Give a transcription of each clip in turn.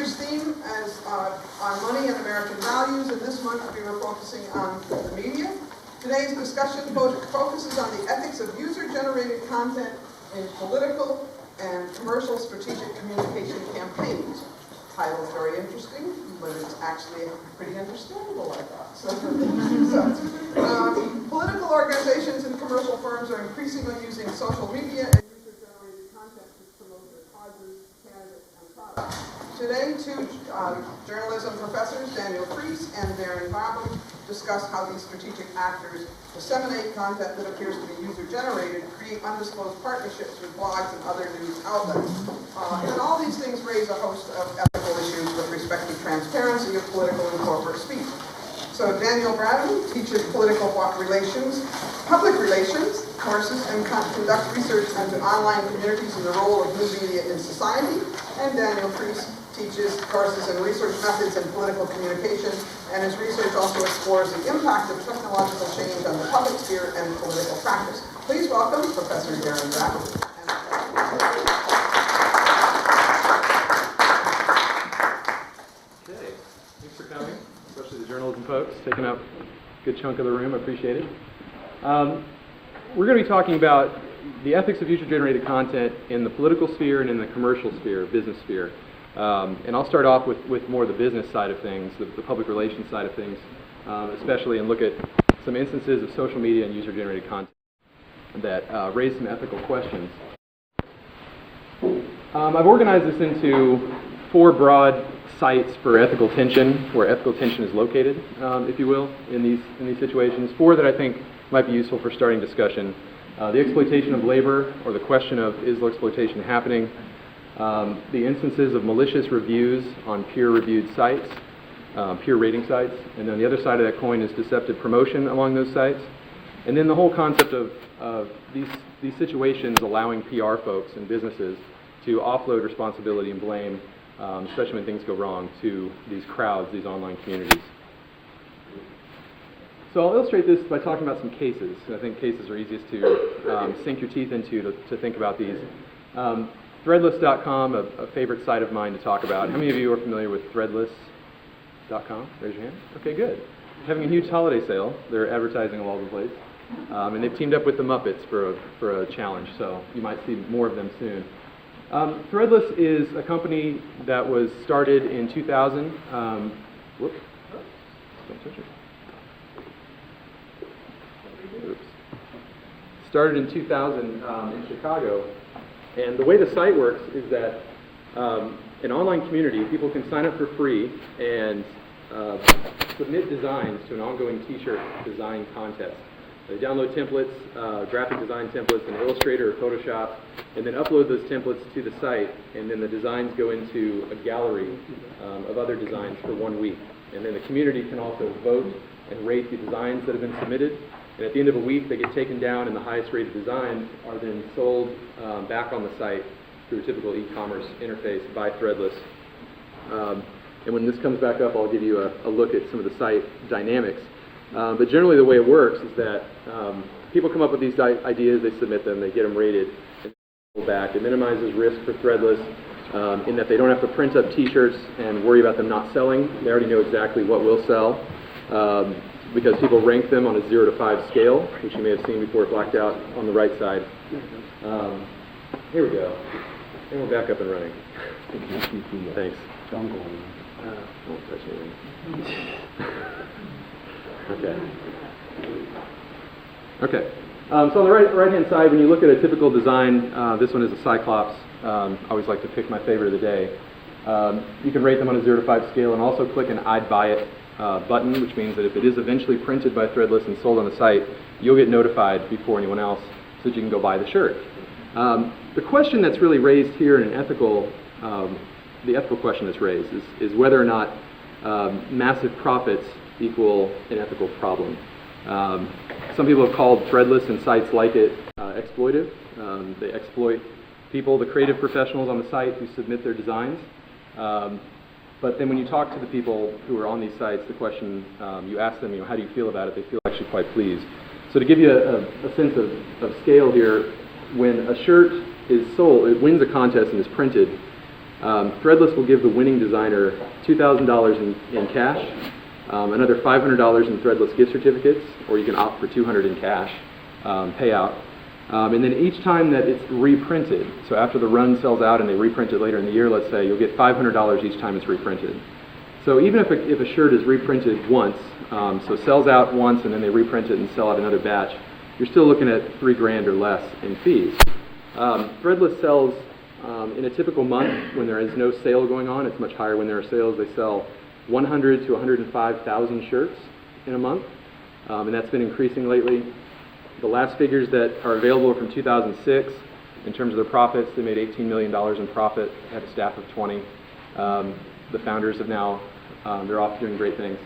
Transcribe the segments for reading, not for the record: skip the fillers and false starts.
year's theme is on money and American values, and this month we were focusing on the media. Today's discussion focuses on the ethics of user-generated content in political and commercial strategic communication campaigns. Title is very interesting, but it's actually pretty understandable, I thought. Political organizations and commercial firms are increasingly using social media and user-generated content to promote their causes, candidates, and products. Today, two journalism professors, Daniel Priest and Darren Barber, discuss how these strategic actors disseminate content that appears to be user-generated, create undisclosed partnerships with blogs and other news outlets. And all these things raise a host of ethical issues with respect to transparency of political and corporate speech. So Daniel Bradley teaches political relations, public relations courses, and conducts research into online communities and the role of news media in society. And Daniel Priest teaches courses in research methods in political communication, and his research also explores the impact of technological change on the public sphere and political practice. Please welcome Professor Darren Bradley. Okay, thanks for coming, especially the journalism folks, taking up a good chunk of the room. I appreciate it. We're going to be talking about the ethics of user-generated content in the political sphere and in the commercial sphere, business sphere. And I'll start off with more of the business side of things, the public relations side of things, especially, and look at some instances of social media and user-generated content that raise some ethical questions. I've organized this into 4 broad sites for ethical tension, where ethical tension is located, if you will, in these situations. 4 that I think might be useful for starting discussion. The exploitation of labor, or the question of is exploitation happening, the instances of malicious reviews on peer-reviewed sites, peer rating sites, and then the other side of that coin is deceptive promotion among those sites, and then the whole concept of these situations allowing PR folks and businesses to offload responsibility and blame, especially when things go wrong, to these crowds, these online communities. So I'll illustrate this by talking about some cases. I think cases are easiest to sink your teeth into to think about these. Threadless.com, a favorite site of mine to talk about. How many of you are familiar with Threadless.com? Raise your hand. Okay, good. Having a huge holiday sale. They're advertising all over the place. And they've teamed up with the Muppets for a challenge, so you might see more of them soon. Threadless is a company that was started in 2000. Whoops. Don't touch it. Oops. Started in 2000 in Chicago. And the way the site works is that an online community, people can sign up for free and submit designs to an ongoing t-shirt design contest. They download templates, graphic design templates in Illustrator or Photoshop, and then upload those templates to the site, and then the designs go into a gallery of other designs for 1 week. And then the community can also vote and rate the designs that have been submitted. And at the end of a week, they get taken down, and the highest rated designs are then sold back on the site through a typical e-commerce interface by Threadless. And when this comes back up, I'll give you a look at some of the site dynamics. But generally, the way it works is that people come up with these ideas, they submit them, they get them rated, and go back. It minimizes risk for Threadless in that they don't have to print up T-shirts and worry about them not selling. They already know exactly what will sell. Because people rank them on a 0 to 5 scale, which you may have seen before blacked out on the right side. Here we go. And we're back up and running. Thanks. Won't touch anything. Okay. So on the right-hand side, when you look at a typical design, this one is a Cyclops. I always like to pick my favorite of the day. You can rate them on a 0 to 5 scale and also click an I'd buy it button, which means that if it is eventually printed by Threadless and sold on the site, you'll get notified before anyone else so that you can go buy the shirt. The question that's really raised here in an ethical, the ethical question that's raised is whether or not massive profits equal an ethical problem. Some people have called Threadless and sites like it exploitive. They exploit people, the creative professionals on the site who submit their designs. But then when you talk to the people who are on these sites, the question, you ask them, how do you feel about it? They feel actually quite pleased. So to give you a sense of scale here, when a shirt is sold, it wins a contest and is printed, Threadless will give the winning designer $2,000 in cash, another $500 in Threadless gift certificates, or you can opt for $200 in cash payout. And then each time that it's reprinted, so after the run sells out and they reprint it later in the year, let's say, you'll get $500 each time it's reprinted. So even if a shirt is reprinted once, so sells out once and then they reprint it and sell out another batch, you're still looking at $3,000 or less in fees. Threadless sells in a typical month when there is no sale going on. It's much higher when there are sales. They sell 100 to 105,000 shirts in a month, and that's been increasing lately. The last figures that are available are from 2006. In terms of their profits, they made $18 million in profit, had a staff of 20. The founders have now, they're off doing great things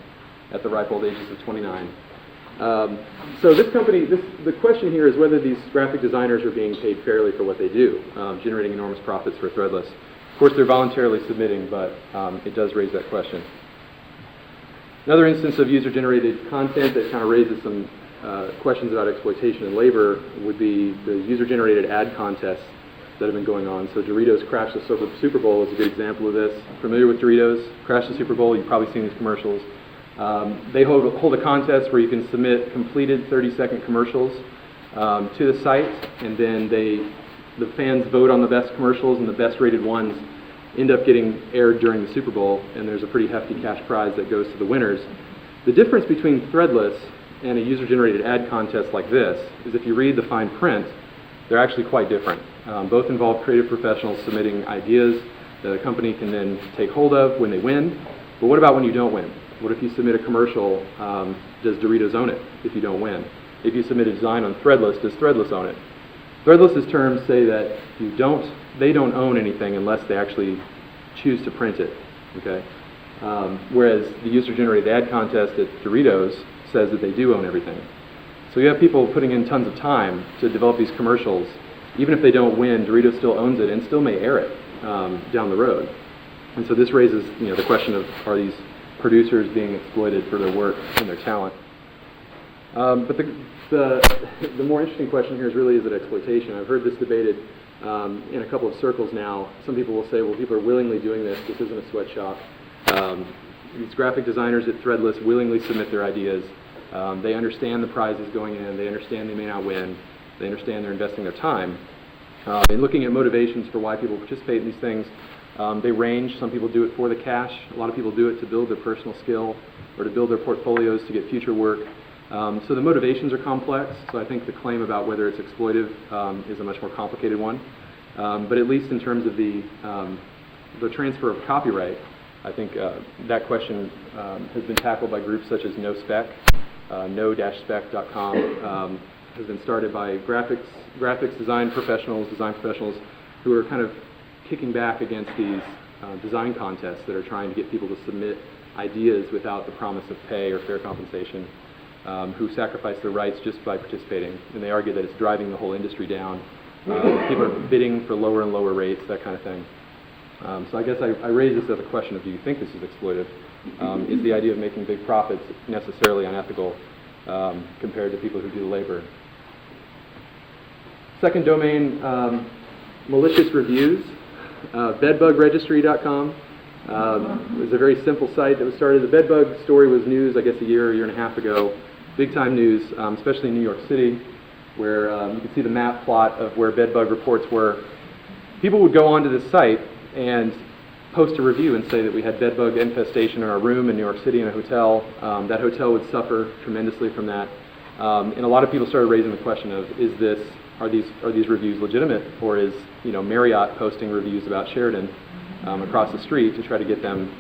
at the ripe old ages of 29. So this company, the question here is whether these graphic designers are being paid fairly for what they do, generating enormous profits for Threadless. Of course, they're voluntarily submitting, but it does raise that question. Another instance of user-generated content that kind of raises some questions about exploitation and labor would be the user-generated ad contests that have been going on. So Doritos Crash the Super Bowl is a good example of this. Familiar with Doritos? Crash the Super Bowl, you've probably seen these commercials. They hold a contest where you can submit completed 30-second commercials to the site, and then the fans vote on the best commercials, and the best rated ones end up getting aired during the Super Bowl, and there's a pretty hefty cash prize that goes to the winners. The difference between Threadless and a user-generated ad contest like this is if you read the fine print, they're actually quite different. Both involve creative professionals submitting ideas that a company can then take hold of when they win. But what about when you don't win? What if you submit a commercial, does Doritos own it if you don't win? If you submit a design on Threadless, does Threadless own it? Threadless's terms say that they don't own anything unless they actually choose to print it, okay? Whereas the user-generated ad contest at Doritos says that they do own everything. So you have people putting in tons of time to develop these commercials. Even if they don't win, Doritos still owns it and still may air it down the road. And so this raises the question of, are these producers being exploited for their work and their talent? But the more interesting question here is really, is it exploitation? I've heard this debated in a couple of circles now. Some people will say, well, people are willingly doing this. This isn't a sweatshop. These graphic designers at Threadless willingly submit their ideas. They understand the prizes going in. They understand they may not win. They understand they're investing their time. In looking at motivations for why people participate in these things, they range. Some people do it for the cash. A lot of people do it to build their personal skill or to build their portfolios to get future work. So the motivations are complex. So I think the claim about whether it's exploitive is a much more complicated one. But at least in terms of the transfer of copyright, I think that question has been tackled by groups such as NoSpec. No-spec.com has been started by graphics design professionals who are kind of kicking back against these design contests that are trying to get people to submit ideas without the promise of pay or fair compensation, who sacrifice their rights just by participating. And they argue that it's driving the whole industry down. People are bidding for lower and lower rates, that kind of thing. So I guess I raise this as a question of, do you think this is exploitive? Is the idea of making big profits necessarily unethical compared to people who do the labor? Second domain, malicious reviews. Bedbugregistry.com is a very simple site that was started. The bedbug story was news, I guess, a year and a half ago. Big time news, especially in New York City, where you can see the map plot of where bedbug reports were. People would go onto this site and post a review and say that we had bedbug infestation in our room in New York City in a hotel. That hotel would suffer tremendously from that. And a lot of people started raising the question of, are these reviews legitimate, or is Marriott posting reviews about Sheraton across the street to try to get them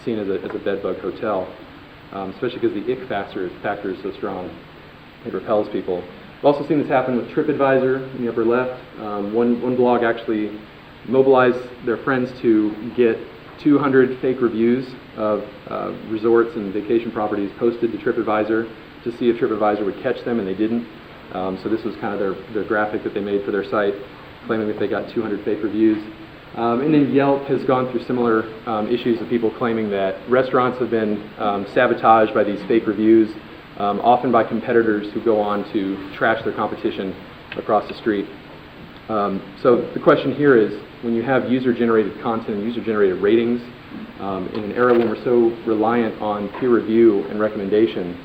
seen as a bedbug hotel, especially because the ick factor is so strong. It repels people. I've also seen this happen with TripAdvisor in the upper left. One blog actually mobilized their friends to get 200 fake reviews of resorts and vacation properties posted to TripAdvisor to see if TripAdvisor would catch them, and they didn't. So this was kind of their graphic that they made for their site, claiming that they got 200 fake reviews. And then Yelp has gone through similar issues of people claiming that restaurants have been sabotaged by these fake reviews, often by competitors who go on to trash their competition across the street. So the question here is when you have user-generated content and user-generated ratings, in an era when we're so reliant on peer review and recommendation,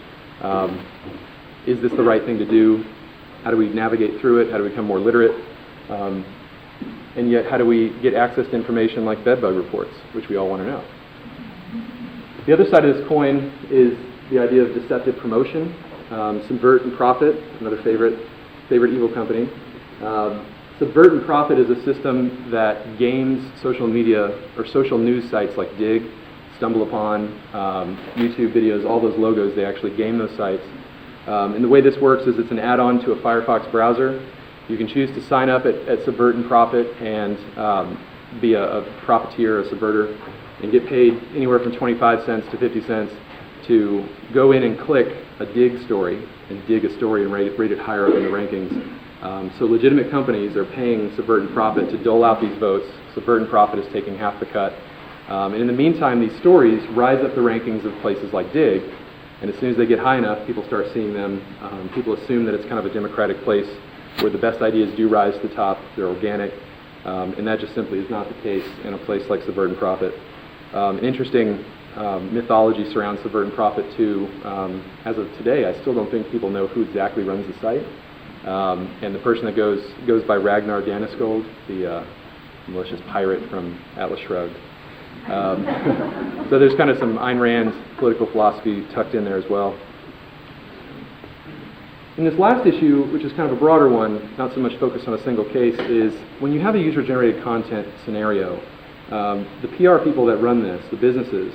is this the right thing to do? How do we navigate through it? How do we become more literate? And yet, how do we get access to information like bedbug reports, which we all want to know? The other side of this coin is the idea of deceptive promotion. Subvert and Profit, another favorite evil company. Subvert and Profit is a system that games social media or social news sites like Dig, StumbleUpon, YouTube videos, all those logos, they actually game those sites. And the way this works is it's an add-on to a Firefox browser. You can choose to sign up at Subvert and Profit and be a profiteer, a subverter, and get paid anywhere from 25 cents to 50 cents to go in and click a Dig story and dig a story and rate it higher up in the rankings. So legitimate companies are paying Subvert and Profit to dole out these votes. Subvert and Profit is taking half the cut. And in the meantime, these stories rise up the rankings of places like Dig, and as soon as they get high enough, people start seeing them. People assume that it's kind of a democratic place where the best ideas do rise to the top, they're organic, and that just simply is not the case in a place like Subvert and Profit. An interesting mythology surrounds Subvert and Profit too. As of today, I still don't think people know who exactly runs the site. And the person that goes by Ragnar Danisgold, the malicious pirate from Atlas Shrugged. So there's kind of some Ayn Rand political philosophy tucked in there as well. In this last issue, which is kind of a broader one, not so much focused on a single case, is when you have a user-generated content scenario, the PR people that run this, the businesses,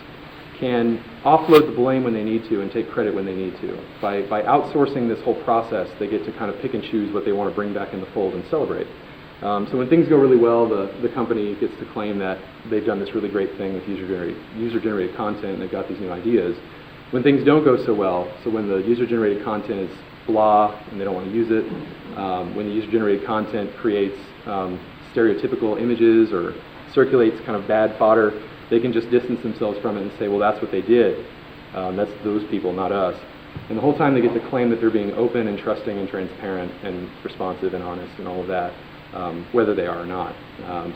can offload the blame when they need to and take credit when they need to. By outsourcing this whole process, they get to kind of pick and choose what they want to bring back in the fold and celebrate. So when things go really well, the company gets to claim that they've done this really great thing with user-generated content and they've got these new ideas. When things don't go so well, so when the user-generated content is blah and they don't want to use it, when the user-generated content creates stereotypical images or circulates kind of bad fodder, they can just distance themselves from it and say, well, that's what they did. That's those people, not us. And the whole time they get to claim that they're being open and trusting and transparent and responsive and honest and all of that, whether they are or not.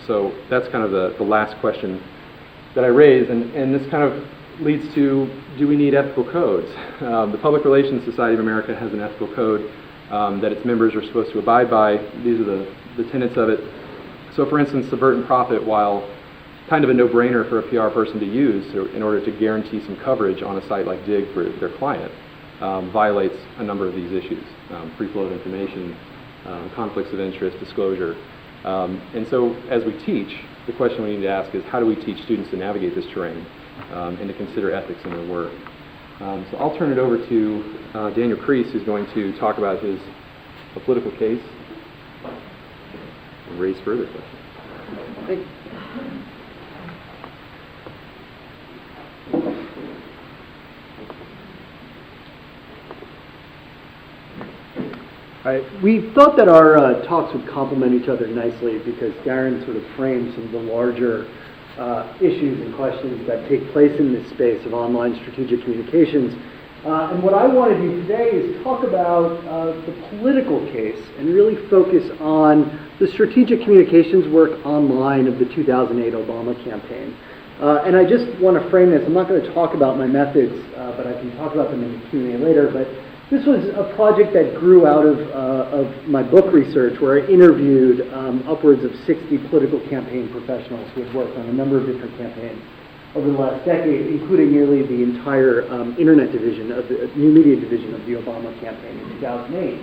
So that's kind of the last question that I raised, and this kind of leads to, do we need ethical codes? The Public Relations Society of America has an ethical code that its members are supposed to abide by. These are the tenets of it. So for instance, Subvert and Profit, while kind of a no-brainer for a PR person to use in order to guarantee some coverage on a site like Dig for their client, violates a number of these issues. Free flow of information, conflicts of interest, disclosure. And so as we teach, the question we need to ask is, how do we teach students to navigate this terrain and to consider ethics in their work? So I'll turn it over to Daniel Kreese, who's going to talk about a political case and raise further questions. Thank you. All right. We thought that our talks would complement each other nicely because Darren sort of framed some of the larger issues and questions that take place in this space of online strategic communications. And what I want to do today is talk about the political case and really focus on the strategic communications work online of the 2008 Obama campaign. And I just want to frame this. I'm not going to talk about my methods, but I can talk about them in the Q&A later. But this was a project that grew out of my book research, where I interviewed upwards of 60 political campaign professionals who had worked on a number of different campaigns over the last decade, including nearly the entire internet division of the new media division of the Obama campaign in 2008.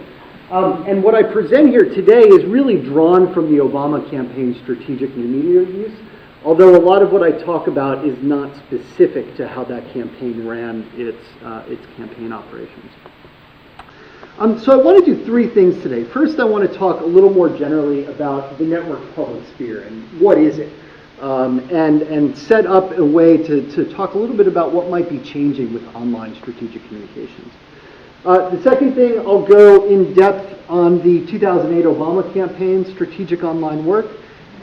And what I present here today is really drawn from the Obama campaign strategic new media use, although a lot of what I talk about is not specific to how that campaign ran its campaign operations. So I want to do three things today. First, I want to talk a little more generally about the network public sphere and what is it, and set up a way to talk a little bit about what might be changing with online strategic communications. The second thing, I'll go in depth on the 2008 Obama campaign strategic online work,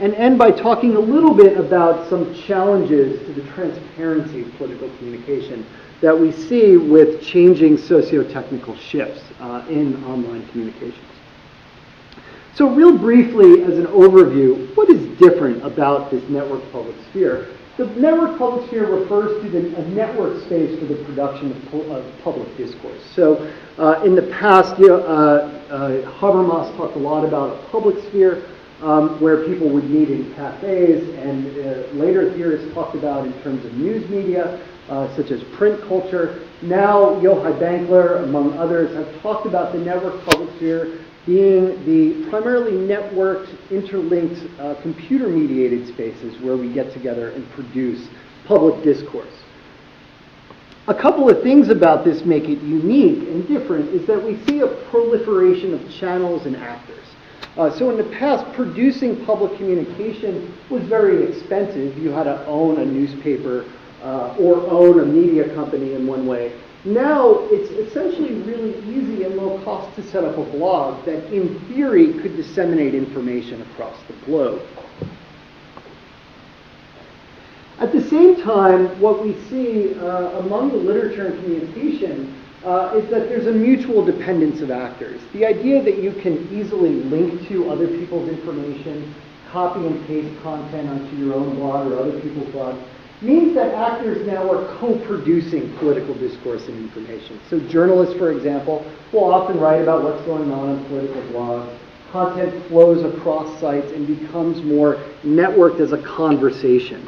and end by talking a little bit about some challenges to the transparency of political communication that we see with changing socio-technical shifts in online communications. So real briefly, as an overview, what is different about this network public sphere? The network public sphere refers to a network space for the production of public discourse. So in the past, Habermas talked a lot about a public sphere where people would meet in cafes, and later theorists talked about in terms of news media, such as print culture. Now, Yochai Benkler, among others, have talked about the network public sphere being the primarily networked, interlinked, computer-mediated spaces where we get together and produce public discourse. A couple of things about this make it unique and different is that we see a proliferation of channels and actors. So in the past, producing public communication was very expensive. You had to own a newspaper or own a media company in one way. Now, it's essentially really easy and low cost to set up a blog that, in theory, could disseminate information across the globe. At the same time, what we see among the literature and communication is that there's a mutual dependence of actors. The idea that you can easily link to other people's information, copy and paste content onto your own blog or other people's blogs, means that actors now are co-producing political discourse and information. So journalists, for example, will often write about what's going on political blogs. Content flows across sites and becomes more networked as a conversation.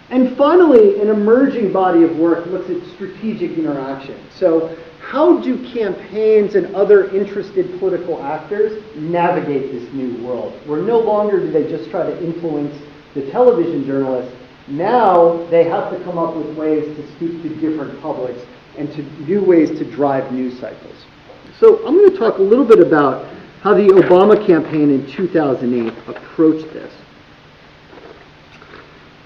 And finally, an emerging body of work looks at strategic interaction. So how do campaigns and other interested political actors navigate this new world, where no longer do they just try to influence the television journalists? Now they have to come up with ways to speak to different publics and to new ways to drive news cycles. So I'm going to talk a little bit about how the Obama campaign in 2008 approached this.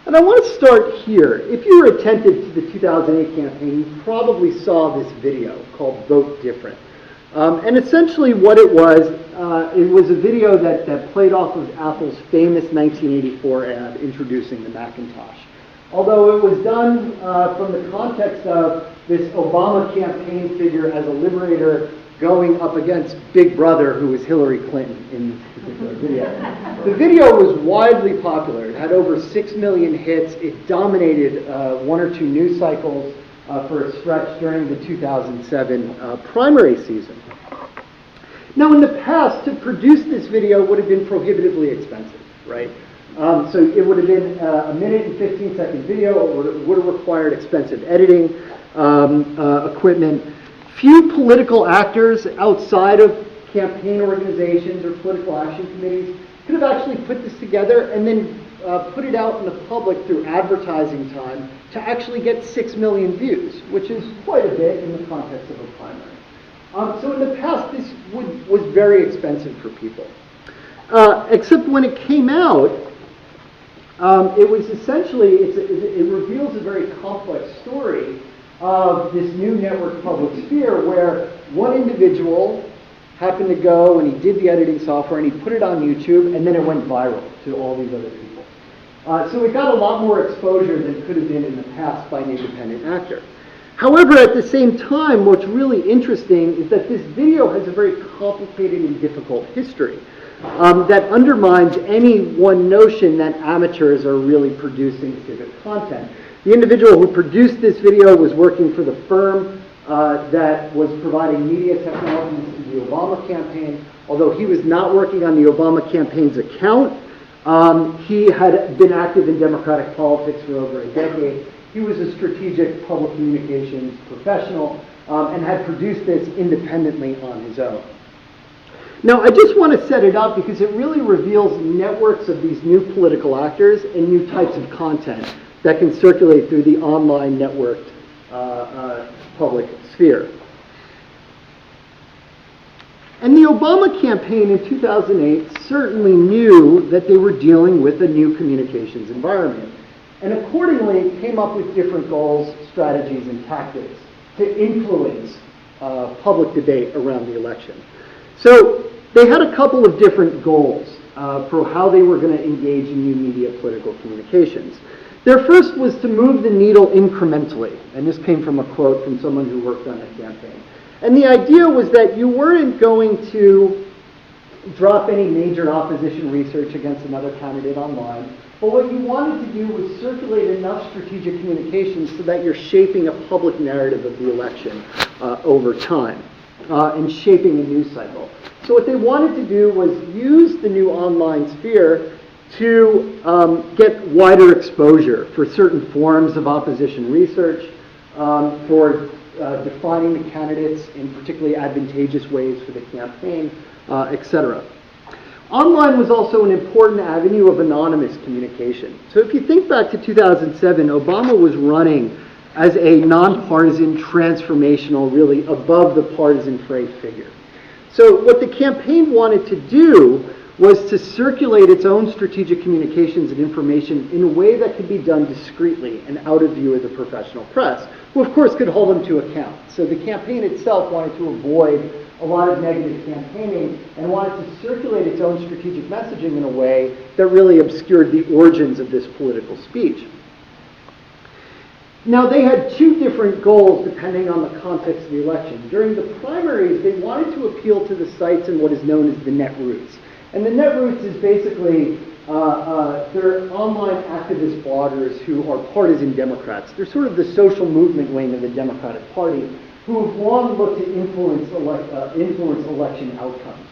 And I want to start here. If you were attentive to the 2008 campaign, you probably saw this video called Vote Different. And essentially what it was a video that played off of Apple's famous 1984 ad introducing the Macintosh. Although it was done from the context of this Obama campaign figure as a liberator going up against Big Brother, who was Hillary Clinton in this particular video. The video was widely popular. It had over 6 million hits. It dominated one or two news cycles for a stretch during the 2007 primary season. Now, in the past, to produce this video would have been prohibitively expensive, right? So it would have been a minute and 15-second video. It would have required expensive editing equipment. Few political actors outside of campaign organizations or political action committees could have actually put this together and then put it out in the public through advertising time to actually get 6 million views, which is quite a bit in the context of a primary. So in the past, this was very expensive for people. Except when it came out, it was essentially, it reveals a very complex story of this new network public sphere where one individual happened to go and he did the editing software and he put it on YouTube, and then it went viral to all these other people. So it got a lot more exposure than could have been in the past by an independent actor. However, at the same time, what's really interesting is that this video has a very complicated and difficult history that undermines any one notion that amateurs are really producing civic content. The individual who produced this video was working for the firm that was providing media technologies to the Obama campaign. Although he was not working on the Obama campaign's account, he had been active in Democratic politics for over a decade. He was a strategic public communications professional and had produced this independently on his own. Now, I just want to set it up because it really reveals networks of these new political actors and new types of content that can circulate through the online networked public sphere. And the Obama campaign in 2008 certainly knew that they were dealing with a new communications environment, and accordingly came up with different goals, strategies, and tactics to influence public debate around the election. So they had a couple of different goals for how they were going to engage in new media political communications. Their first was to move the needle incrementally, and this came from a quote from someone who worked on the campaign. And the idea was that you weren't going to drop any major opposition research against another candidate online. But what you wanted to do was circulate enough strategic communications so that you're shaping a public narrative of the election over time and shaping a news cycle. So what they wanted to do was use the new online sphere to get wider exposure for certain forms of opposition research, for defining the candidates in particularly advantageous ways for the campaign, etc. Online was also an important avenue of anonymous communication. So if you think back to 2007, Obama was running as a nonpartisan, transformational, really above the partisan fray figure. So what the campaign wanted to do was to circulate its own strategic communications and information in a way that could be done discreetly and out of view of the professional press, who of course could hold them to account. So the campaign itself wanted to avoid a lot of negative campaigning and wanted to circulate its own strategic messaging in a way that really obscured the origins of this political speech. Now, they had two different goals depending on the context of the election. During the primaries, they wanted to appeal to the sites in what is known as the netroots. And the netroots is basically they're online activist bloggers who are partisan Democrats. They're sort of the social movement wing of the Democratic Party who have long looked to influence election outcomes.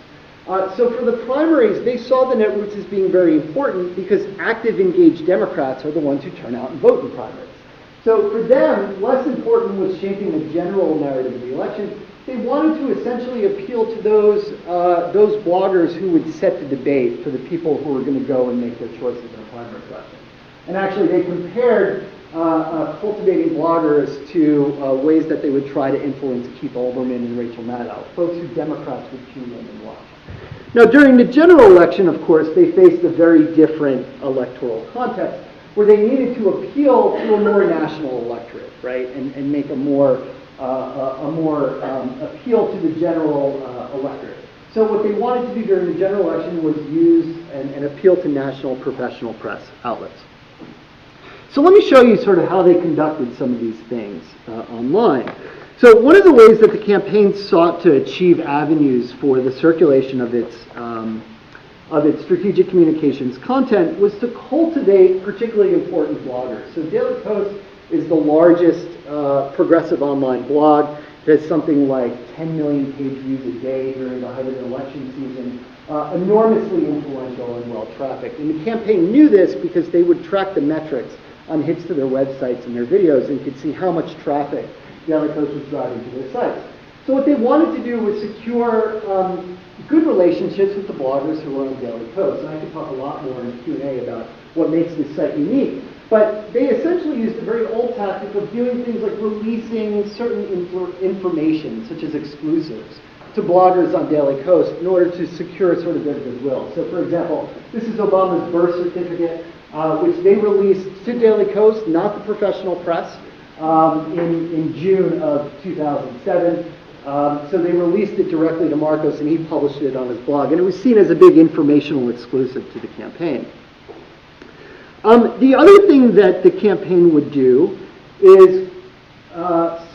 So for the primaries, they saw the netroots as being very important because active, engaged Democrats are the ones who turn out and vote in primaries. So for them, less important was shaping the general narrative of the election. They wanted to essentially appeal to those bloggers who would set the debate for the people who were going to go and make their choices in a primary election. And actually, they compared cultivating bloggers to ways that they would try to influence Keith Olbermann and Rachel Maddow, folks who Democrats would tune in and watch. Now, during the general election, of course, they faced a very different electoral context where they needed to appeal to a more national electorate, right, and make a more appeal to the general electorate. So what they wanted to do during the general election was use and appeal to national professional press outlets. So let me show you sort of how they conducted some of these things online. So one of the ways that the campaign sought to achieve avenues for the circulation of its strategic communications content was to cultivate particularly important bloggers. So Daily Post is the largest progressive online blog. It has something like 10 million page views a day during the height of the election season. Enormously influential and well-trafficked. And the campaign knew this because they would track the metrics on hits to their websites and their videos and could see how much traffic Daily Post was driving to their sites. So what they wanted to do was secure good relationships with the bloggers who were on Daily Post. And I could talk a lot more in Q&A about what makes this site unique. But they essentially used a very old tactic of doing things like releasing certain information, such as exclusives, to bloggers on Daily Post in order to secure sort of their goodwill. So for example, this is Obama's birth certificate, which they released to Daily Post, not the professional press, in June of 2007. So they released it directly to Marcos, and he published it on his blog. And it was seen as a big informational exclusive to the campaign. The other thing that the campaign would do is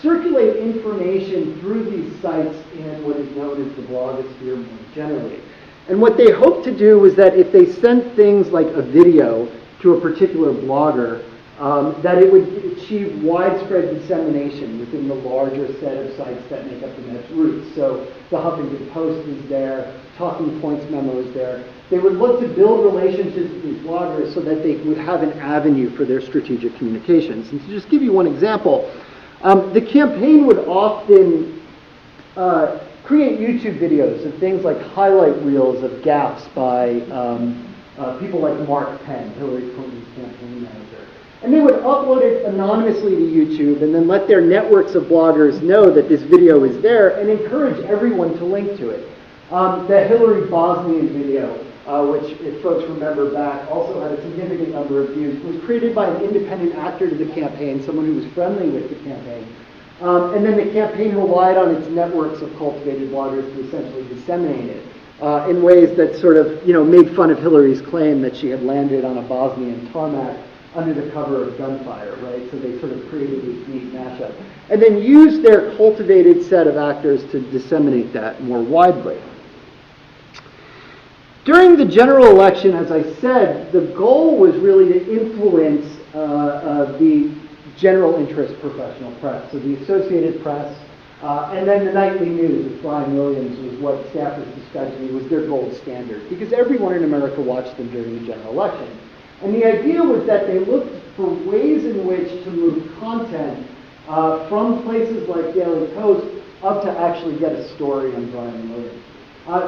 circulate information through these sites in what is known as the blogosphere more generally. And what they hoped to do was that if they sent things like a video to a particular blogger, that it would achieve widespread dissemination within the larger set of sites that make up the net's roots. So the Huffington Post is there, Talking Points memo is there. They would look to build relationships with these bloggers so that they would have an avenue for their strategic communications. And to just give you one example, the campaign would often create YouTube videos of things like highlight reels of gaffes by people like Mark Penn, Hillary Clinton's campaign manager. And they would upload it anonymously to YouTube and then let their networks of bloggers know that this video is there and encourage everyone to link to it. The Hillary Bosnian video, which if folks remember back, also had a significant number of views, was created by an independent actor to the campaign, someone who was friendly with the campaign. And then the campaign relied on its networks of cultivated bloggers to essentially disseminate it in ways that sort of, made fun of Hillary's claim that she had landed on a Bosnian tarmac under the cover of gunfire, right? So they sort of created this neat mashup. And then used their cultivated set of actors to disseminate that more widely. During the general election, as I said, the goal was really to influence the general interest professional press. So the Associated Press, and then the nightly news with Brian Williams was what staffers described to me was their gold standard, because everyone in America watched them during the general election. And the idea was that they looked for ways in which to move content from places like Daily Post up to actually get a story on Brian Williams.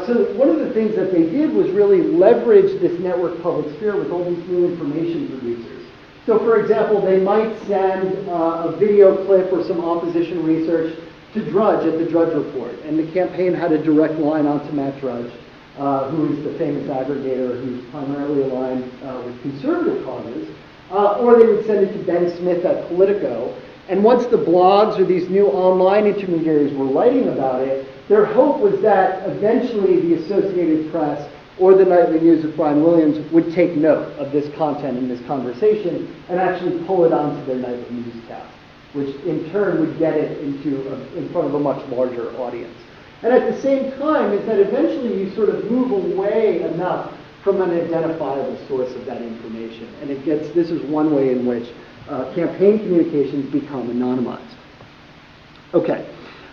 So one of the things that they did was really leverage this network public sphere with all these new information producers. So for example, they might send a video clip or some opposition research to Drudge at the Drudge Report. And the campaign had a direct line onto Matt Drudge, who is the famous aggregator who's primarily aligned with conservative causes. Or they would send it to Ben Smith at Politico. And once the blogs or these new online intermediaries were writing about it, their hope was that eventually the Associated Press or the nightly news of Brian Williams would take note of this content and this conversation and actually pull it onto their nightly newscast, which in turn would get it in front of a much larger audience. And at the same time is that eventually you sort of move away enough from an identifiable source of that information. And this is one way in which campaign communications become anonymized. Okay.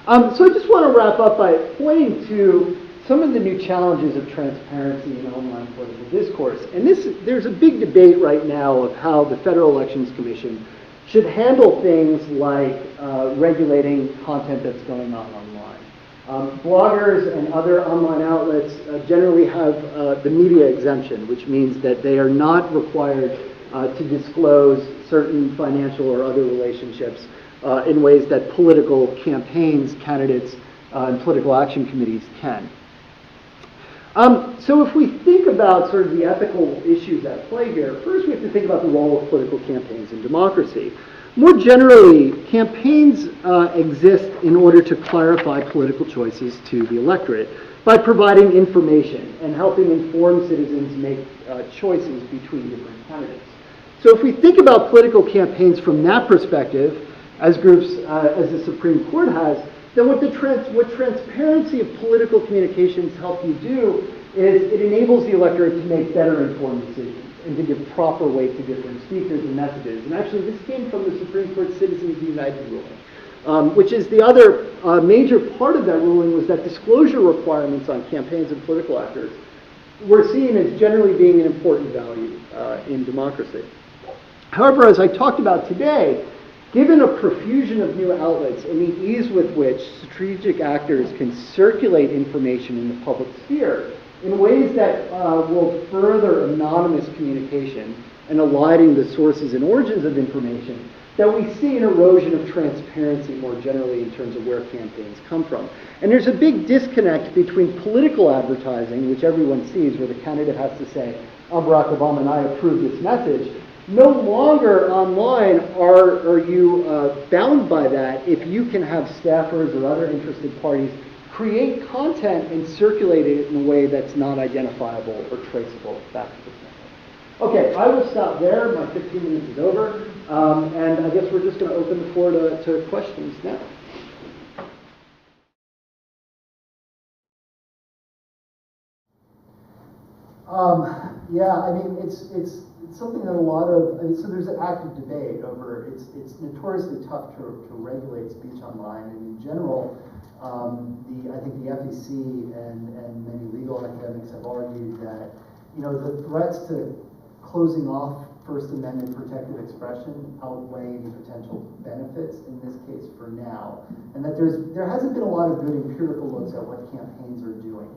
So I just want to wrap up by pointing to some of the new challenges of transparency in online political discourse. And there's a big debate right now of how the Federal Elections Commission should handle things like regulating content that's going on online. Bloggers and other online outlets generally have the media exemption, which means that they are not required to disclose certain financial or other relationships in ways that political campaigns, candidates, and political action committees can. So if we think about sort of the ethical issues at play here, first we have to think about the role of political campaigns in democracy. More generally, campaigns exist in order to clarify political choices to the electorate by providing information and helping inform citizens make choices between different candidates. So if we think about political campaigns from that perspective, as groups, as the Supreme Court has, then what transparency of political communications help you do is it enables the electorate to make better informed decisions and to give proper weight to different speakers and messages. And actually this came from the Supreme Court Citizens United ruling, which is the other major part of that ruling was that disclosure requirements on campaigns and political actors were seen as generally being an important value in democracy. However, as I talked about today, given a profusion of new outlets and the ease with which strategic actors can circulate information in the public sphere in ways that will further anonymous communication and aligning the sources and origins of information, that we see an erosion of transparency more generally in terms of where campaigns come from. And there's a big disconnect between political advertising, which everyone sees, where the candidate has to say, I'm Barack Obama and I approve this message. No longer online are you bound by that if you can have staffers or other interested parties create content and circulate it in a way that's not identifiable or traceable back to the candidate. Okay, I will stop there. My 15 minutes is over. And I guess we're just going to open the floor to questions now. Yeah, I mean, it's something that a lot of, so there's an active debate over, it's notoriously tough to regulate speech online, and in general, I think the FEC and many legal academics have argued that, you know, the threats to closing off First Amendment protected expression outweigh any potential benefits in this case for now, and that there hasn't been a lot of good empirical looks at what campaigns are doing.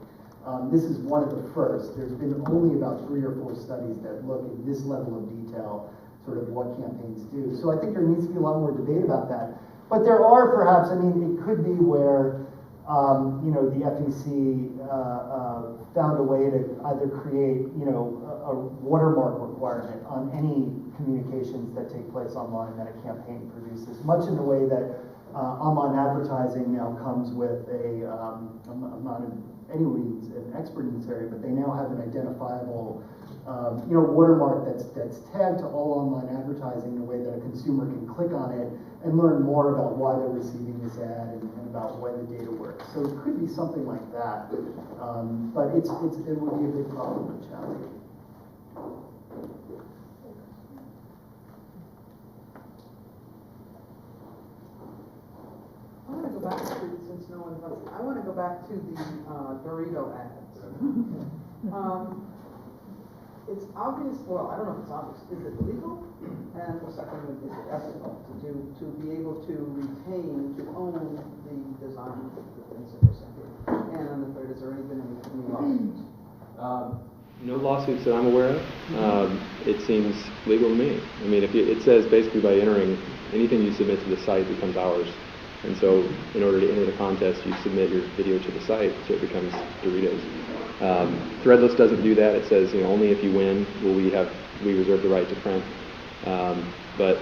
This is one of the first. There's been only about 3 or 4 studies that look at this level of detail, sort of what campaigns do. So I think there needs to be a lot more debate about that. But there are perhaps, I mean, it could be where, you know, the FEC found a way to either create, you know, a watermark requirement on any communications that take place online that a campaign produces, much in the way that online advertising now comes with a, I'm not in any means an expert in this area, but they now have an identifiable, you know, watermark that's tagged to all online advertising in a way that a consumer can click on it and learn more about why they're receiving this ad and about why the data works. So it could be something like that, but it would be a big problem and challenge. I want to go back to, since no one wants, I want to go back to the Dorito ads. It's obvious, well, I don't know if it's obvious, is it legal? And the second one is it ethical to be able to retain, to own the design of the things that we're sending? And then the third, is there been any lawsuits? No lawsuits that I'm aware of. It seems legal to me. I mean, it says basically by entering anything you submit to the site becomes ours. And so in order to enter the contest, you submit your video to the site, so it becomes Doritos. Threadless doesn't do that. It says, only if you win will we reserve the right to print. But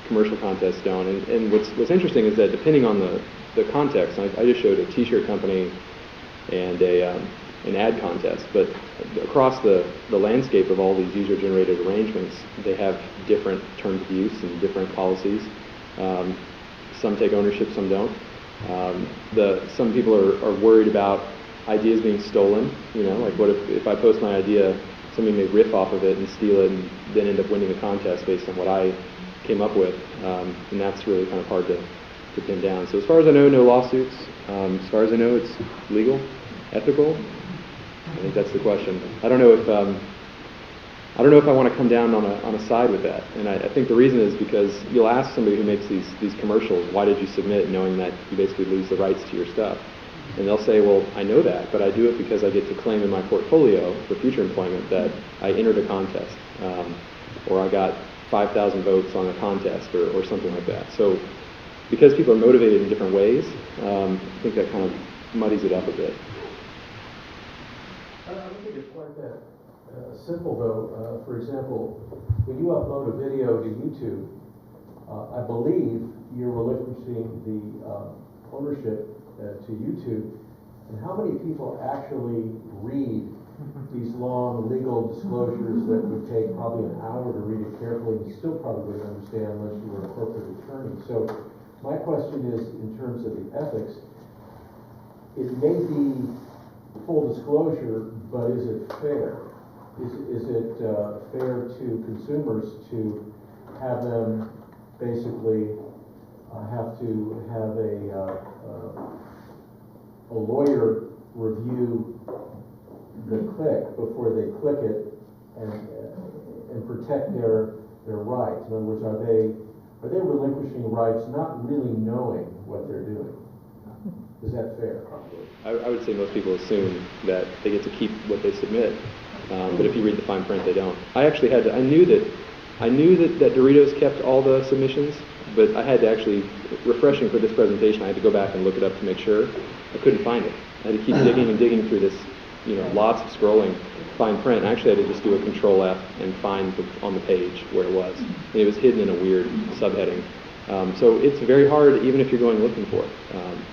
commercial contests don't. And what's interesting is that depending on the context, I just showed a T-shirt company and an ad contest, but across the landscape of all these user-generated arrangements, they have different terms of use and different policies. Some take ownership, some don't. Some people are worried about ideas being stolen. Like what if I post my idea, somebody may riff off of it and steal it and then end up winning the contest based on what I came up with. And that's really kind of hard to pin down. So as far as I know, no lawsuits. As far as I know, it's legal, ethical. I think that's the question. I don't know if I want to come down on a side with that. And I think the reason is because you'll ask somebody who makes these commercials, why did you submit, knowing that you basically lose the rights to your stuff? And they'll say, well, I know that, but I do it because I get to claim in my portfolio for future employment that I entered a contest, or I got 5,000 votes on a contest, or something like that. So because people are motivated in different ways, I think that kind of muddies it up a bit. I don't think it's quite that simple, though. For example, when you upload a video to YouTube, I believe you're relinquishing the ownership to YouTube. And how many people actually read these long legal disclosures that would take probably an hour to read it carefully and you still probably wouldn't understand unless you were a corporate attorney? So my question is, in terms of the ethics, it may be full disclosure, but is it fair? Is it fair to consumers to have them basically have to have a lawyer review the click before they click it and protect their rights? In other words, are they relinquishing rights not really knowing what they're doing? Is that fair? I would say most people assume that they get to keep what they submit, but if you read the fine print, they don't. I knew that Doritos kept all the submissions, but I had to actually, refreshing for this presentation, I had to go back and look it up to make sure. I couldn't find it. I had to keep digging and digging through this, lots of scrolling fine print. I actually had to just do a Control F and find on the page where it was. And it was hidden in a weird subheading. So it's very hard, even if you're going looking for it.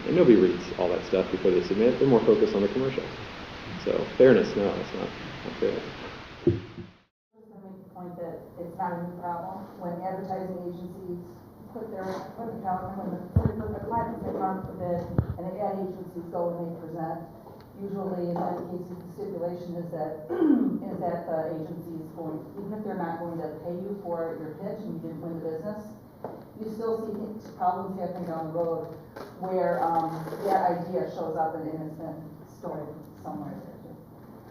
And nobody reads all that stuff before they submit. They're more focused on the commercial. So fairness, no, it's not fair. Just to make the point that it's not a new problem. When advertising agencies put the client puts their account for bid, and the ad agencies go and they present. Usually, in many cases, the stipulation is that the agency is going, even if they're not going to pay you for your pitch and you didn't win the business, you still see problems happening down the road where that idea shows up and it's been stored somewhere.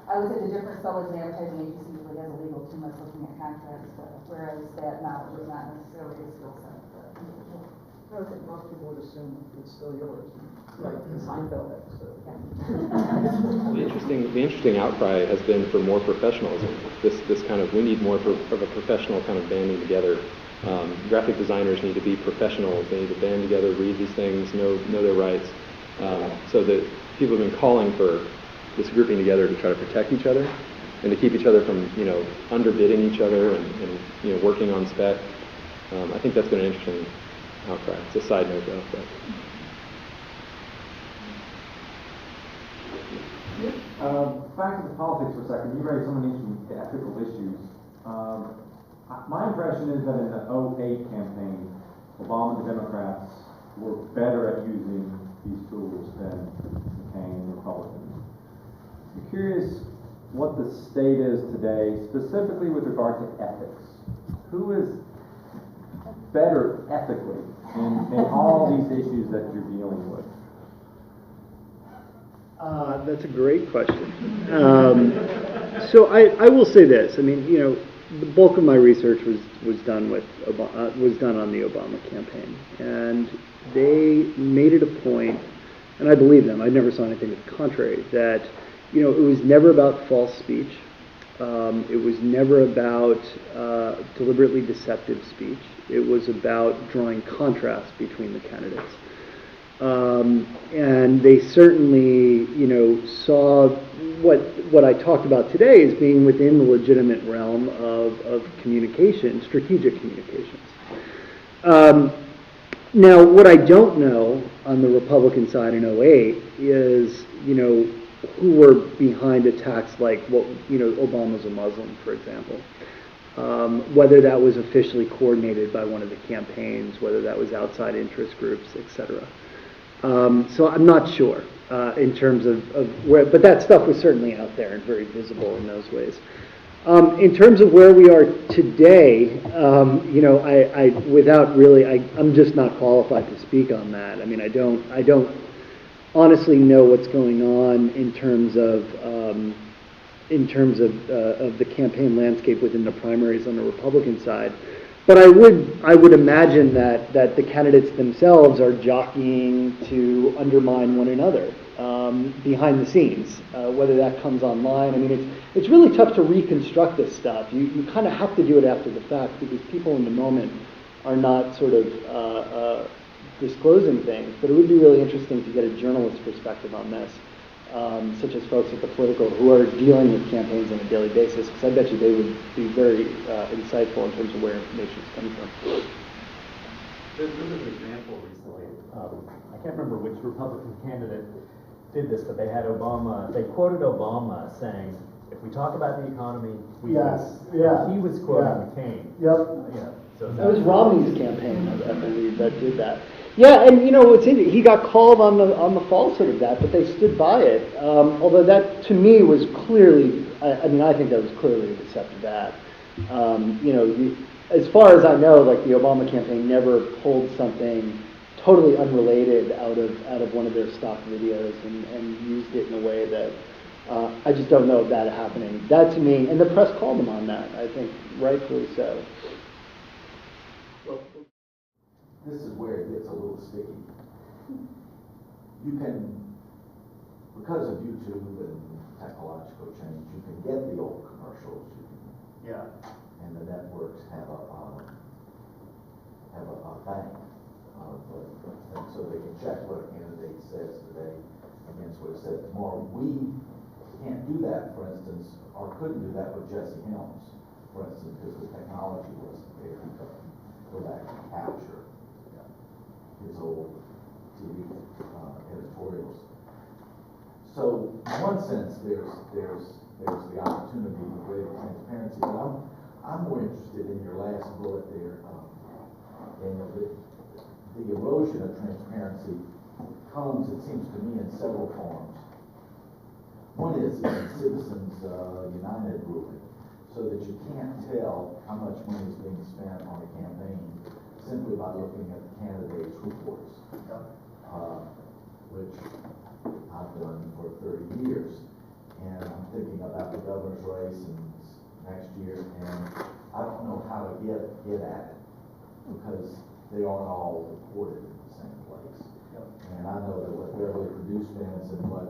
I would say the difference though is an advertising agency usually has a legal team that's looking at contracts, whereas that knowledge is not necessarily a skill set. I would think most people would assume it's still yours, like Seinfeld episode. The interesting outcry has been for more professionalism. This kind of, we need more of a professional kind of banding together. Graphic designers need to be professionals. They need to band together, read these things, know their rights. So that people have been calling for this grouping together to try to protect each other and to keep each other from, underbidding each other and working on spec. I think that's been an interesting outcry. It's a side note though. Back to the politics for a second. You raised so many ethical issues. My impression is that in the 2008 campaign, Obama and the Democrats were better at using these tools than McCain and the Republicans. I'm curious what the state is today, specifically with regard to ethics. Who is better ethically in all these issues that you're dealing with? That's a great question. So I will say this. I mean, you know, the bulk of my research was done on the Obama campaign, and they made it a point, and I believe them. I never saw anything to the contrary. That, you know, it was never about false speech. It was never about deliberately deceptive speech. It was about drawing contrast between the candidates. And they certainly, you know, saw what I talked about today as being within the legitimate realm of communication, strategic communications. Now, what I don't know on the Republican side in 2008 is, you know, who were behind attacks like, Obama's a Muslim, for example. Whether that was officially coordinated by one of the campaigns, whether that was outside interest groups, etc. So I'm not sure in terms of where, but that stuff was certainly out there and very visible in those ways. In terms of where we are today, you know, I'm just not qualified to speak on that. I mean, I don't honestly know what's going on in terms of the campaign landscape within the primaries on the Republican side. But I would imagine that the candidates themselves are jockeying to undermine one another behind the scenes, whether that comes online. I mean, it's really tough to reconstruct this stuff. You kind of have to do it after the fact because people in the moment are not sort of disclosing things. But it would be really interesting to get a journalist's perspective on this, such as folks at the Political who are dealing with campaigns on a daily basis, because I bet you they would be very insightful in terms of where information is coming from. There was an example recently. I can't remember which Republican candidate did this, but they had Obama. They quoted Obama saying, "If we talk about the economy, we lose." Yeah. He was quoting McCain. Yep. So That was Romney's campaign, I believe, that did that. Yeah, and you know, he got called on the falsehood of that, but they stood by it. Although that, to me, was clearly, I think that was clearly a deceptive ad. You know, as far as I know, like the Obama campaign never pulled something totally unrelated out of one of their stock videos and used it in a way that I just don't know of that happening. That to me, and the press called them on that, I think, rightfully so. This is where it gets a little sticky. You can, because of YouTube and technological change, you can get the old commercials. And the networks have a bank of things, so they can check what a candidate says today against what it said tomorrow. We can't do that, for instance, or couldn't do that with Jesse Helms, for instance, because the technology wasn't there. He could go back and capture his old TV editorials. So in one sense, there's the opportunity for greater transparency. But I'm more interested in your last bullet there, and the erosion of transparency comes, it seems to me, in several forms. One is in Citizens United ruling, so that you can't tell how much money is being spent on a campaign simply by looking at the candidates' reports, which I've done for 30 years. And I'm thinking about the governor's race next year, and I don't know how to get at it because they aren't all reported in the same place. And I know that what Beverly Perdue spends and what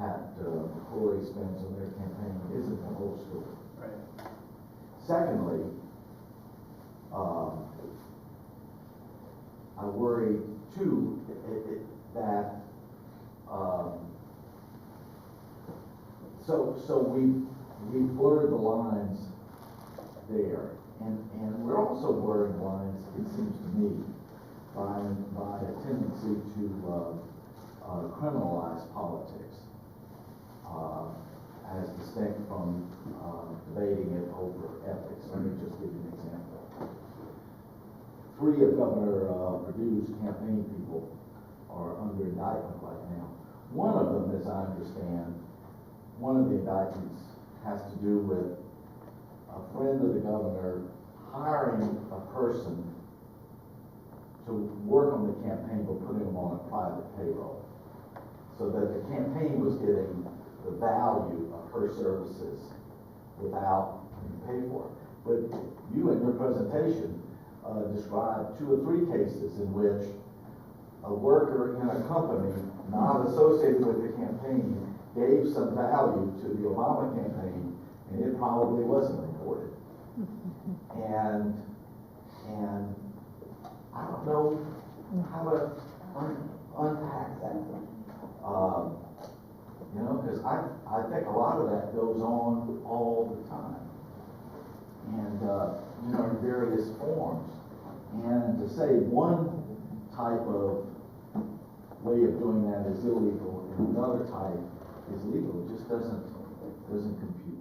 Pat McCrory spends on their campaign isn't the whole story. Right. Secondly, I worry too that so we've blurred the lines there, and we're also blurring lines, it seems to me, by a tendency to criminalize politics. as distinct from debating it over ethics. Let me just give you an example. 3 of Governor Perdue's campaign people are under indictment right now. One of them, as I understand, one of the indictments has to do with a friend of the governor hiring a person to work on the campaign but putting them on a private payroll, so that the campaign was getting the value of her services without being paid for it. But you in your presentation described 2 or 3 cases in which a worker in a company not associated with the campaign gave some value to the Obama campaign, and it probably wasn't reported. And I don't know how to unpack that. You know, because I think a lot of that goes on all the time, and you know, in various forms. And to say one type of way of doing that is illegal and another type is legal, it just doesn't compute.